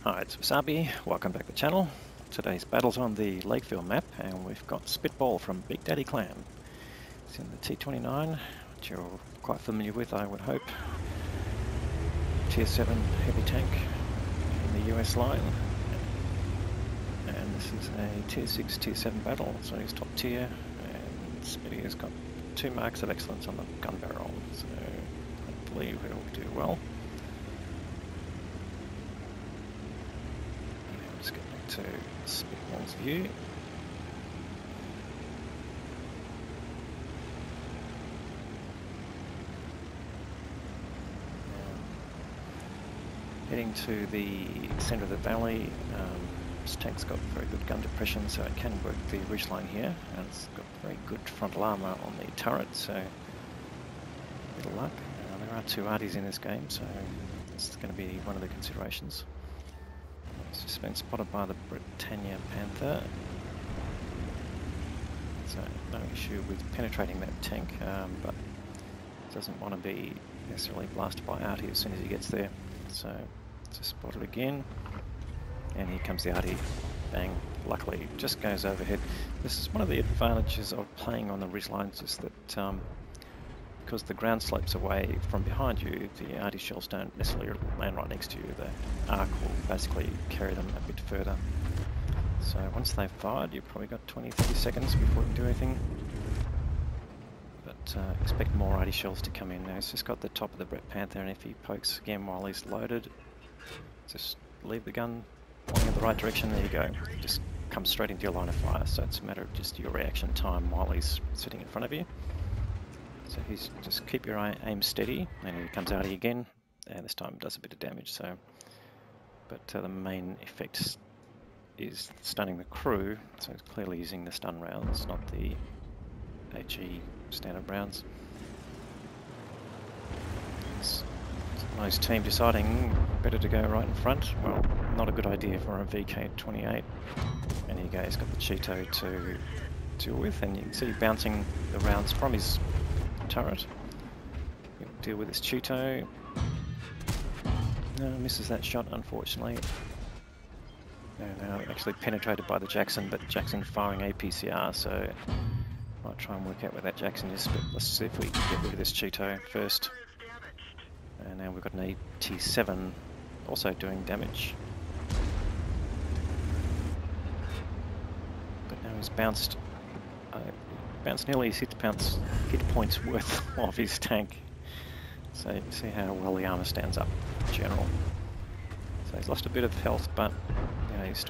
Hi, it's Wasabi. Welcome back to the channel. Today's battle's on the Lakefield map, and we've got Spitball from Big Daddy Clan. It's in the T29, which you're quite familiar with, I would hope. Tier 7 heavy tank in the US line. And this is a Tier 6, Tier 7 battle, so he's top tier. And Spitty has got 2 marks of excellence on the gun barrel, so I believe he'll do well. Let's get back to Spitball's view. Heading to the centre of the valley, this tank's got very good gun depression, so it can work the ridgeline here. And it's got very good frontal armour on the turret, so a bit of luck. There are 2 arties in this game, so it's going to be one of the considerations. It's just been spotted by the Britannia Panther. So no issue with penetrating that tank, but doesn't want to be necessarily blasted by arty as soon as he gets there. So just spotted again, and here comes the arty. Bang! Luckily, just goes overhead. This is one of the advantages of playing on the ridgelines, is that because the ground slopes away from behind you, the arty shells don't necessarily land right next to you. The arc will basically carry them a bit further. So once they've fired, you've probably got 20-30 seconds before you can do anything. But expect more arty shells to come in. Now he's just got the top of the Brett Panther, and if he pokes again while he's loaded, just leave the gun pointing in the right direction. There you go. Just comes straight into your line of fire. So it's a matter of just your reaction time while he's sitting in front of you. So he's just keep your aim steady, and he comes out again, and this time does a bit of damage. So, but the main effect is stunning the crew. So he's clearly using the stun rounds, not the HE standard rounds. It's most team deciding better to go right in front. Well, not a good idea for a VK28. And here you go. He's got the Cheeto to deal with, and you can see bouncing the rounds from his turret. He'll deal with his Cheeto. No, misses that shot, unfortunately. No, actually penetrated by the Jackson, but Jackson firing APCR, so might try and work out where that Jackson is, but let's see if we can get rid of this Cheeto first. And now we've got an AT7 also doing damage. But now he's bounced nearly 6 hit points worth of his tank. So you can see how well the armour stands up in general. So he's lost a bit of health, but you know, he's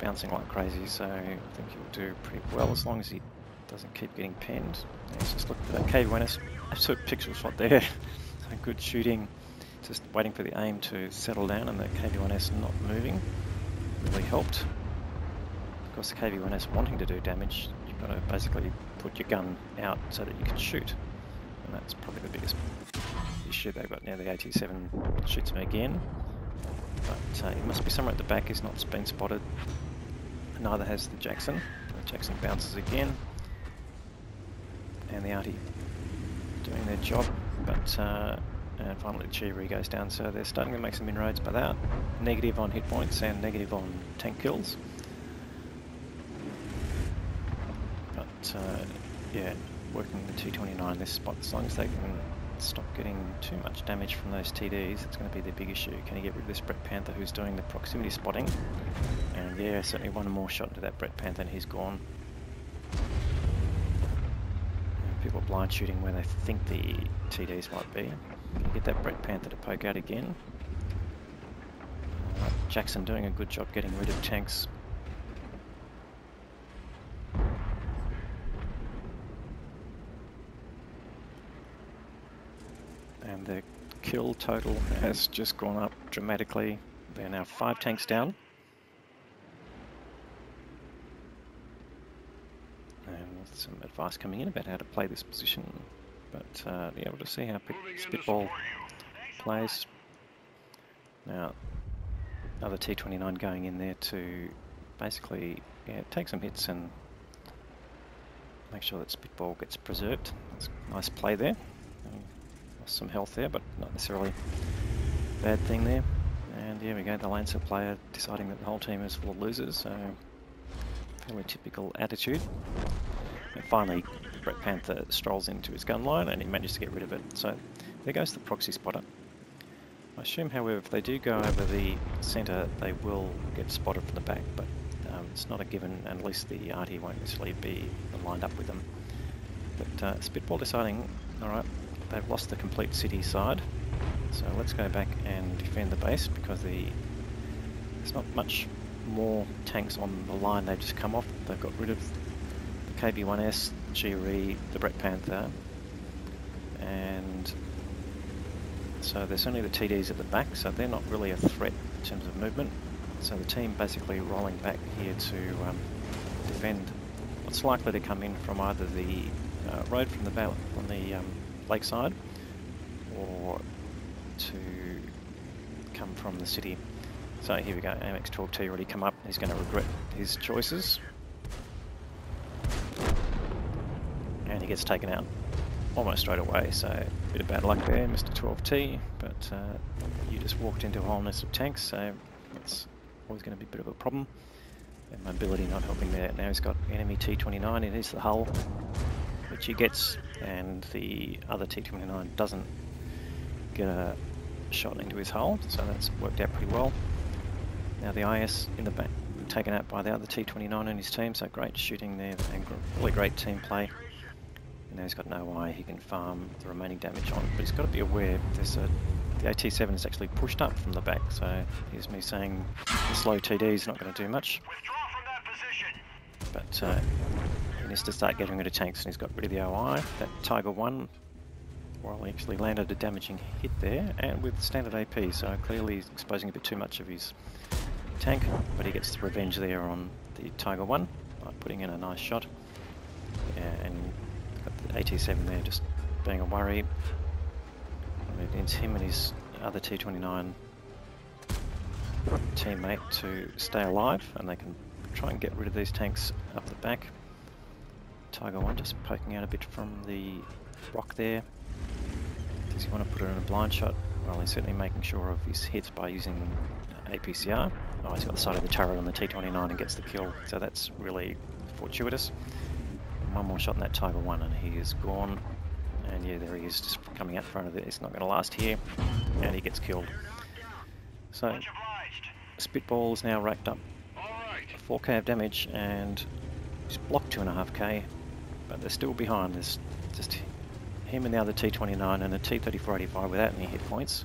bouncing like crazy, so I think he'll do pretty well as long as he doesn't keep getting penned. Let's just look at that KV1S, absolute pixel shot there. So good shooting, just waiting for the aim to settle down, and the KV1S not moving really helped. Of course, the KV1S wanting to do damage, you've got to basically put your gun out so that you can shoot, and that's probably the biggest issue they've got now. The AT7 shoots him again, but he must be somewhere at the back. He's not been spotted. Neither has the Jackson. The Jackson bounces again, and the arty doing their job, but and finally the Chivalry goes down. So they're starting to make some inroads, but they are negative on hit points and negative on tank kills. But yeah, working the T29 this spot, as long as they can stop getting too much damage from those TDs, it's going to be the big issue. Can you get rid of this Brett Panther who's doing the proximity spotting? And yeah, certainly one more shot into that Brett Panther and he's gone. People blind shooting where they think the TDs might be. Can you get that Brett Panther to poke out again? Jackson doing a good job getting rid of tanks. And the kill total has just gone up dramatically. They're now 5 tanks down. And with some advice coming in about how to play this position. But be able to see how Spitball plays. Now, another T29 going in there to basically take some hits and make sure that Spitball gets preserved. That's a nice play there. Lost some health there, but not necessarily a bad thing there. And And here we go, the Lancer player deciding that the whole team is full of losers, so fairly typical attitude. And finally, Brett Panther strolls into his gun line and he manages to get rid of it. So there goes the proxy spotter. I assume, however, if they do go over the centre, they will get spotted from the back, but it's not a given, and at least the arty won't necessarily be lined up with them. But Spitball deciding, alright, they've lost the complete city side, so let's go back and defend the base, because there's not much more tanks on the line they've just come off. They've got rid of the KB1S, GRE, the Brett Panther, and so there's only the TDs at the back, so they're not really a threat in terms of movement. So the team basically rolling back here to defend what's likely to come in from either the road from the lakeside, or to come from the city. So here we go, AMX-12T already come up. He's going to regret his choices, and he gets taken out almost straight away. So a bit of bad luck there, Mr. 12T, but you just walked into a whole nest of tanks, so it's always going to be a bit of a problem. And mobility not helping there. Now he's got enemy T29 in his hull, which he gets, and the other T29 doesn't get a shot into his hull, so that's worked out pretty well. Now the IS in the back taken out by the other T29 in his team, so great shooting there and really great team play. And now he's got no way he can farm the remaining damage on, but he's got to be aware there's the AT7 is actually pushed up from the back, so here's me saying the slow TD is not going to do much. But he needs to start getting rid of tanks, and he's got rid of the OI. That Tiger 1, well, he actually landed a damaging hit there, and with standard AP, so clearly he's exposing a bit too much of his tank, but he gets the revenge there on the Tiger 1 by putting in a nice shot. Yeah, and got the AT7 there just being a worry. It's him and his other T29 teammate to stay alive, and they can try and get rid of these tanks up the back. Tiger 1 just poking out a bit from the rock there. Does he want to put it in a blind shot? Well, he's certainly making sure of his hits by using APCR. Oh, he's got the side of the turret on the T29 and gets the kill, so that's really fortuitous. And one more shot in that Tiger 1 and he is gone. And yeah, there he is, just coming out front of it. It's not going to last here, and he gets killed. So Spitball is now racked up 4k of damage, and he's blocked 2.5k, but they're still behind. There's just him and the other T29 and a T3485 without any hit points.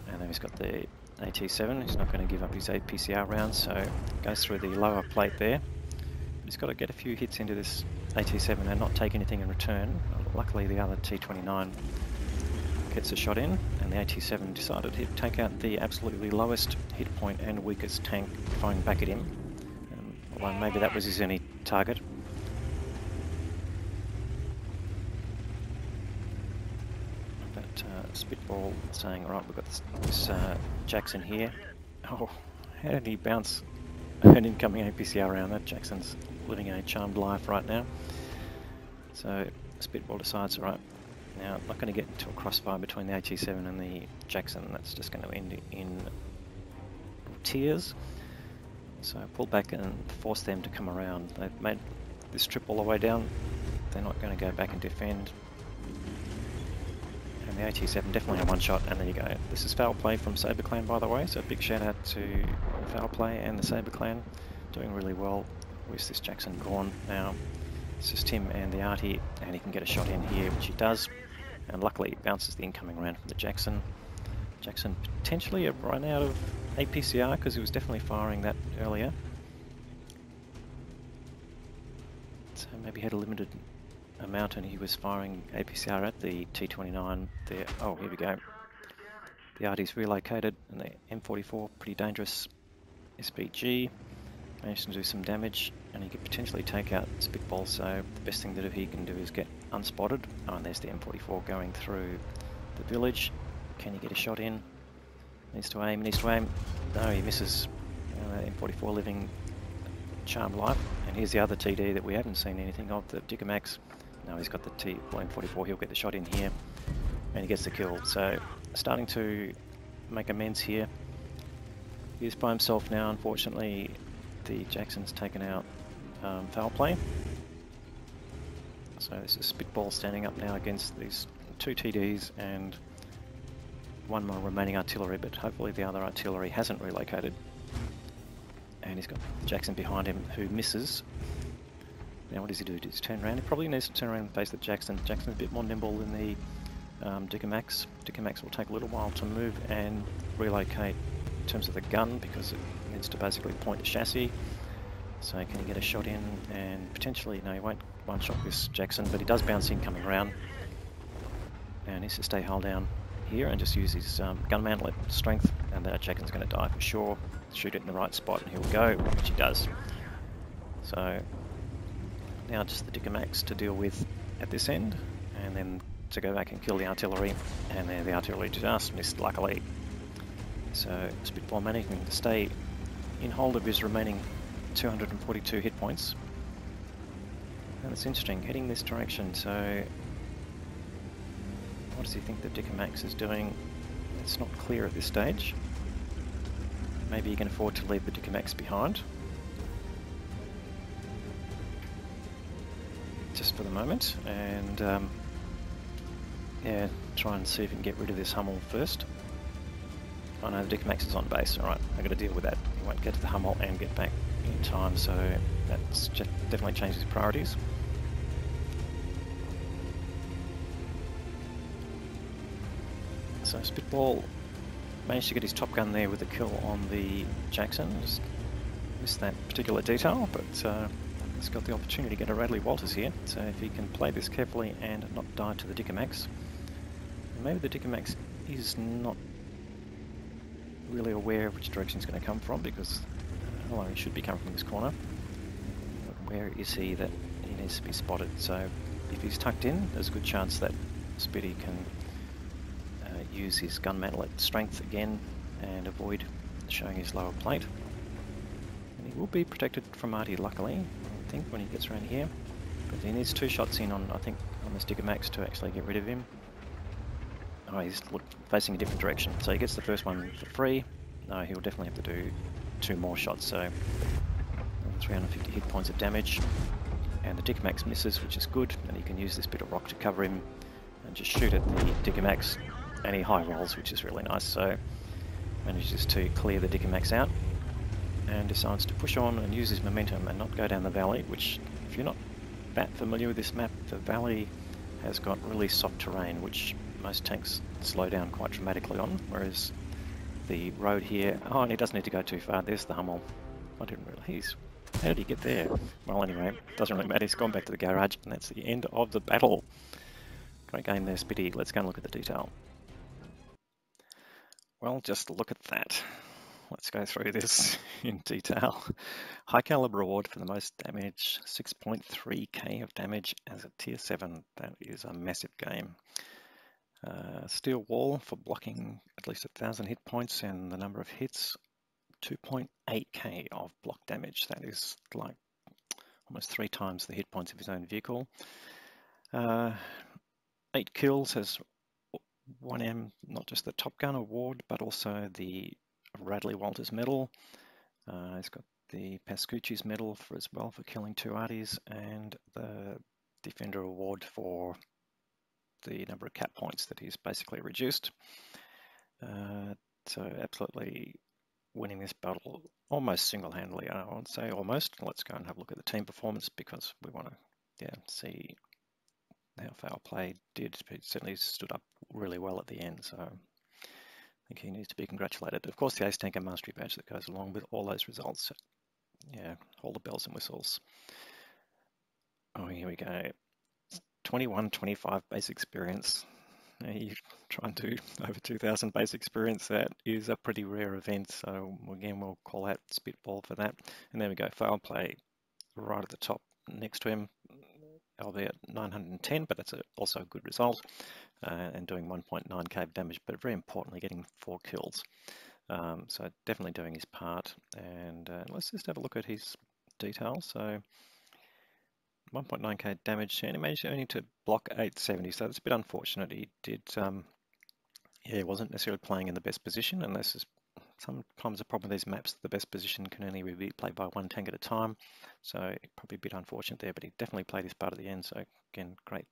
And then he's got the AT7. He's not going to give up his APCR rounds, so goes through the lower plate there. But he's got to get a few hits into this AT7 and not take anything in return. Luckily the other T29 gets a shot in, and the AT7 decided to take out the absolutely lowest hit point and weakest tank firing back at him. Although maybe that was his only target. But Spitball saying, alright, we've got this Jackson here. Oh, how did he bounce an incoming APCR round? That Jackson's living a charmed life right now. So Spitball decides, alright, now I'm not going to get into a crossfire between the AT7 and the Jackson. That's just going to end in tears. So pull back and force them to come around. They've made this trip all the way down. They're not going to go back and defend. And the AT7 definitely a one shot, and there you go. This is foul play from Saber Clan, by the way, so big shout out to foul play and the Saber Clan. Doing really well. Where's this Jackson gone now? It's just him and the arty, and he can get a shot in here, which he does. And luckily he bounces the incoming round from the Jackson. Jackson potentially have run out of APCR because he was definitely firing that earlier. So maybe he had a limited amount and he was firing APCR at the T29 there. Oh, here we go. The arty's relocated, and the M44, pretty dangerous SPG. Managed to do some damage, and he could potentially take out Spitball, so the best thing that he can do is get unspotted. Oh, and there's the M44 going through the village. Can he get a shot in? Needs to aim, needs to aim. No, he misses. M44 living charmed life. And here's the other TD that we haven't seen anything of, the Digamax. No, he's got the M44, he'll get the shot in here, and he gets the kill. So starting to make amends here. He's by himself now, unfortunately. The Jackson's taken out foul play. So this is Spitball standing up now against these 2 TDs and 1 more remaining artillery, but hopefully the other artillery hasn't relocated. And he's got Jackson behind him who misses. Now what does he do? Does he turn around? He probably needs to turn around and face the Jackson. Jackson's a bit more nimble than the WOTCCASIA. WOTCCASIA will take a little while to move and relocate in terms of the gun because it needs to basically point the chassis. So can he get a shot in? And potentially, no, he won't one-shot this Jackson, but he does bounce in coming around. And needs to stay hull down here and just use his gun mantlet strength, and that Jackson's going to die for sure. Shoot it in the right spot and he'll go, which he does. So now just the WOTCCASIA to deal with at this end, and then to go back and kill the artillery, and then the artillery just missed luckily. So Spitball managing to stay in hold of his remaining 242 hit points. And it's interesting, heading this direction, so what does he think the WOTCCASIA is doing? It's not clear at this stage. Maybe he can afford to leave the WOTCCASIA behind. Just for the moment, and yeah, try and see if he can get rid of this Hummel first. Oh no, the WOTCCASIA is on base, alright, I've got to deal with that. He won't get to the Hummel and get back in time, so that's definitely changed his priorities. So Spitball managed to get his top gun there with a kill on the Jackson. Just missed that particular detail, but he's got the opportunity to get a Radley-Walters here. So if he can play this carefully and not die to the WOTCCASIA. Maybe the WOTCCASIA is not really aware of which direction he's going to come from, because well, he should be coming from this corner. But where is he that he needs to be spotted? So if he's tucked in, there's a good chance that Spitty can use his gun mantlet strength again and avoid showing his lower plate. And he will be protected from Artie, luckily, I think, when he gets around here. But he needs 2 shots in on, I think, on this WOTCCASIA to actually get rid of him. Oh, he's facing a different direction. So he gets the first one for free. No, he'll definitely have to do 2 more shots. So 350 hit points of damage. And the WOTCCASIA misses, which is good. And he can use this bit of rock to cover him and just shoot at the WOTCCASIA. And he high rolls, which is really nice. So manages to clear the WOTCCASIA out and decides to push on and use his momentum and not go down the valley, which, if you're not that familiar with this map, the valley has got really soft terrain, which most tanks slow down quite dramatically on, whereas the road here, oh, and he doesn't need to go too far. There's the Hummel. I didn't realise. How did he get there? Well, anyway, doesn't really matter. He's gone back to the garage, and that's the end of the battle. Great game there, Spitty. Let's go and look at the detail. Well, just look at that. Let's go through this in detail. High caliber reward for the most damage, 6.3k of damage as a tier 7. That is a massive game. Steel wall for blocking at least 1,000 hit points, and the number of hits, 2.8k of block damage. That is like almost 3 times the hit points of his own vehicle. 8 kills, has 1M, not just the Top Gun award, but also the Radley-Walters medal. He's got the Pascucci's medal as well for killing 2 arties, and the Defender award for the number of cap points that he's basically reduced. So absolutely winning this battle almost single-handedly. I won't say almost. Let's go and have a look at the team performance, because we want to see how foul play did. He certainly stood up really well at the end, so I think he needs to be congratulated. Of course, the Ace Tanker Mastery badge that goes along with all those results. Yeah, all the bells and whistles. Oh, here we go. 21-25 base experience. You try and do over 2,000 base experience. That is a pretty rare event, so again, we'll call out Spitball for that. And there we go, foul play right at the top next to him, albeit 910, but that's also a good result, and doing 1.9k damage, but very importantly getting 4 kills. So definitely doing his part, and let's just have a look at his details. So 1.9k damage, and he managed only to block 870, so that's a bit unfortunate. He did, yeah, he wasn't necessarily playing in the best position, and this is sometimes the problem with these maps, the best position can only be played by one tank at a time. So probably a bit unfortunate there, but he definitely played his part at the end. So again, great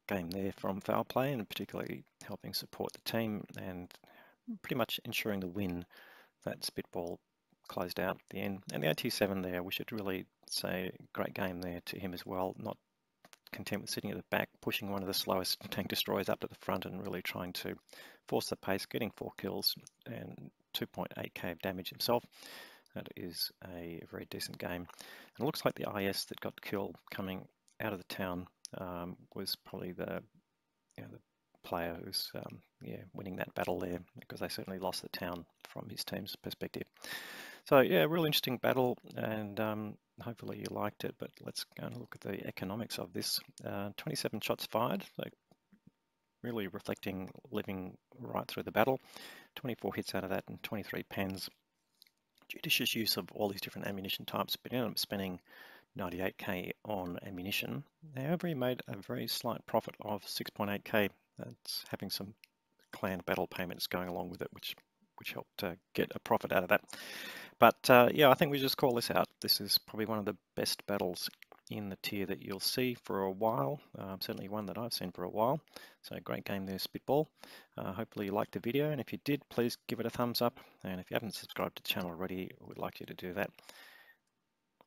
game there from Foul Play, and particularly helping support the team and pretty much ensuring the win. That Spitball closed out at the end. And the AT7 there, we should really say great game there to him as well. Not content with sitting at the back, pushing one of the slowest tank destroyers up to the front and really trying to force the pace, getting 4 kills and 2.8k of damage himself. That is a very decent game. And it looks like the IS that got killed coming out of the town was probably the player who's winning that battle there, because they certainly lost the town from his team's perspective. So yeah, real interesting battle, and hopefully you liked it. But let's go and look at the economics of this. 27 shots fired, so really reflecting living right through the battle. 24 hits out of that and 23 pens. Judicious use of all these different ammunition types, but ended up spending 98k on ammunition. However, he made a very slight profit of 6.8k. That's having some clan battle payments going along with it, which helped get a profit out of that. But yeah, I think we just call this out. This is probably one of the best battles in the tier that you'll see for a while. Certainly one that I've seen for a while. So great game there, Spitball. Hopefully you liked the video, and if you did, please give it a thumbs up. And if you haven't subscribed to the channel already, we'd like you to do that.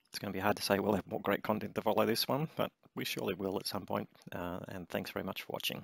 It's going to be hard to say we'll have more great content to follow this one, but we surely will at some point. And thanks very much for watching.